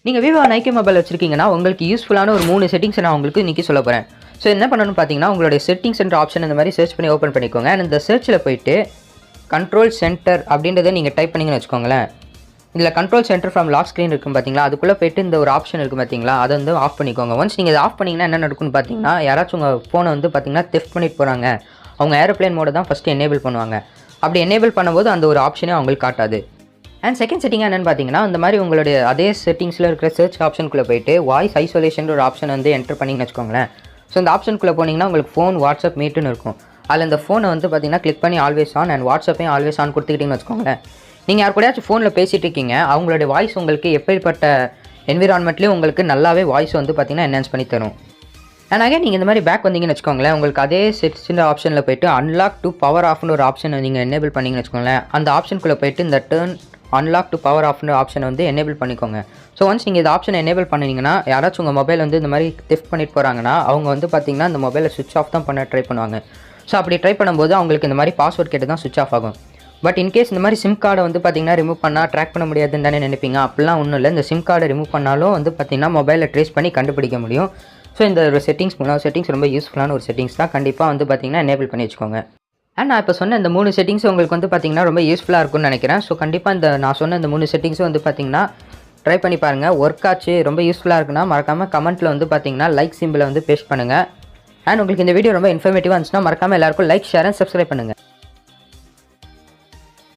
நீங்கள் Vivo Nike mobile வச்சிருக்கீங்கன்னா உங்களுக்கு யூஸ்ஃபுல்லான ஒரு 3 செட்டிங்ஸ் நான் உங்களுக்கு இன்றைக்கி சொல்ல போகிறேன். ஸோ என்ன பண்ணணும்னு பார்த்தீங்கன்னா உங்களுடைய செட்டிங்ஸ் என்ற ஆப்ஷன் இந்த மாதிரி சர்ச் பண்ணி ஓப்பன் பண்ணிக்கோங்க. அண்ட் இந்த சர்ச்சில் போயிட்டு கண்ட்ரோல் சென்டர் அப்படின்றத நீங்கள் டைப் பண்ணிங்கன்னு வச்சுக்கோங்களேன். இதில் control center from lock screen இருக்கும் பார்த்தீங்களா, அதுக்குள்ளே போயிட்டு இந்த ஒரு ஆப்ஷன் இருக்குது பார்த்தீங்களா, அதை வந்து ஆஃப் பண்ணிக்கோங்க. ஒன்ஸ் நீங்கள் இதை ஆஃப் பண்ணிங்கன்னா என்ன நடக்கும்னு பார்த்தீங்கன்னா, யாராச்சும் உங்கள் ஃபோனை வந்து பார்த்தீங்கன்னா தெஃப்ட் பண்ணிட்டு போகிறாங்க, அவங்க ஏரோப்ளேன் மோட தான் ஃபஸ்ட்டு எனேபிள் பண்ணுவாங்க. அப்படி எனேபிள் பண்ணும்போது அந்த ஒரு ஆப்ஷனே அவங்களுக்கு காட்டாது. அண்ட் செகண்ட் செட்டிங்காக என்னென்னு பார்த்தீங்கன்னா, இந்த மாதிரி உங்களுடைய அதே செட்டிங்ஸில் இருக்கிற சர்ச் ஆப்ஷனுக்குள்ளே போயிட்டு வாய்ஸ் ஐசோலேஷன் ஒரு ஆப்ஷன் வந்து என்டர் பண்ணிங்கன்னு வச்சுக்கோங்களேன். ஸோ இந்த ஆப்ஷனுக்குள்ளே போனீங்கன்னா உங்களுக்கு ஃபோன் வாட்ஸ்அப் மீட்டுன்னு இருக்கும். அதில் இந்த ஃபோனை வந்து பார்த்தீங்கன்னா கிளிக் பண்ணி ஆல்வேஸ் ஆன் அண்ட் வாட்ஸ்அப்பையும் ஆல்வேஸ் ஆன் கொடுத்துக்கிட்டிங்கன்னு வச்சுக்கோங்களேன். நீங்கள் யார் கூடயாச்சும் ஃபோனில் பேசிகிட்டு இருக்கீங்க, அவங்களுடைய வாய்ஸ் உங்களுக்கு எப்படிப்பட்ட என்விரான்மெண்ட்லேயும் உங்களுக்கு நல்லாவே வாய்ஸ் வந்து பார்த்தீங்கன்னா என்ஹான்ஸ் பண்ணி தரும். அண்ட் அகைன் நீங்கள் இந்த மாதிரி பேக் வந்தீங்கன்னு வச்சுக்கோங்களேன், உங்களுக்கு அதே செட்ஸின் ஆப்ஷனில் போய்ட்டு அன்லாக் டு பவர் ஆஃப்னு ஒரு ஆப்ஷன் நீங்கள் எனேபிள் பண்ணிங்கன்னு வச்சுக்கோங்களேன். அந்த ஆப்ஷனுக்குள்ளே போய்ட்டு இந்த டர்ன் அன்லாக் டு பவர் ஆஃப்னு ஆப்ஷனை வந்து எனேபிள் பண்ணிக்கோங்க. ஸோ ஒன்ஸ் நீங்கள் இந்த ஆப்ஷனை எனேபிள் பண்ணிங்கன்னா யாராச்சும் உங்கள் மொபைல் வந்து இந்த மாதிரி தெஃப்ட் பண்ணிட்டு போகிறாங்கன்னா அவங்க வந்து பார்த்தீங்கன்னா இந்த மொபைலை சுவிட்ச் ஆஃப் தான் பண்ண ட்ரை பண்ணுவாங்க. ஸோ அப்படி ட்ரை பண்ணும்போது அவங்களுக்கு இந்த மாதிரி பாஸ்வேர்ட் கேட்டு தான் சுவிட்ச் ஆஃப் ஆகும். பட் இன்கேஸ் இந்த மாதிரி சிம் கார்டை வந்து பார்த்தீங்கன்னா ரிமூவ் பண்ணால் ட்ராக் பண்ண முடியாதுன்னு தானே நினைப்பீங்க. அப்படிலாம் ஒன்றும் இல்லை. இந்த சிம் கார்டை ரிமூவ் பண்ணாலும் வந்து பார்த்தீங்கன்னா மொபைலை ட்ரேஸ் பண்ணி கண்டுபிடிக்க முடியும். ஸோ இந்த ஒரு செட்டிங்ஸ் 3 செட்டிங்ஸ் ரொம்ப யூஸ்ஃபுல்லான ஒரு செட்டிங்ஸ் தான். கண்டிப்பாக வந்து பார்த்தீங்கன்னா எனேபிள் பண்ணி வச்சுக்கோங்க. அண்ட் நான் இப்போ சொன்ன இந்த 3 செட்டிங்ஸ் உங்களுக்கு வந்து பார்த்தீங்கன்னா ரொம்ப யூஸ்ஃபுல்லாக இருக்கும்னு நினைக்கிறேன். ஸோ கண்டிப்பாக நான் சொன்ன இந்த 3 செட்டிங்ஸும் வந்து பார்த்தீங்கன்னா ட்ரை பண்ணி பாருங்கள். ஒர்க் ஆச்சு, ரொம்ப யூஸ்ஃபுல்லாக இருக்குன்னா மறக்காமல் கமெண்ட்டில் வந்து பார்த்தீங்கன்னா லைக் சிம்பிளை வந்து பேஸ்ட் பண்ணுங்கள். அண்ட் உங்களுக்கு இந்த வீடியோ ரொம்ப இன்ஃபர்மேட்டிவாக இருந்துச்சுன்னா மறக்காமல் எல்லாருக்கும் லைக், ஷேர் அண்ட் சப்ஸ்கிரைப் பண்ணுங்கள்.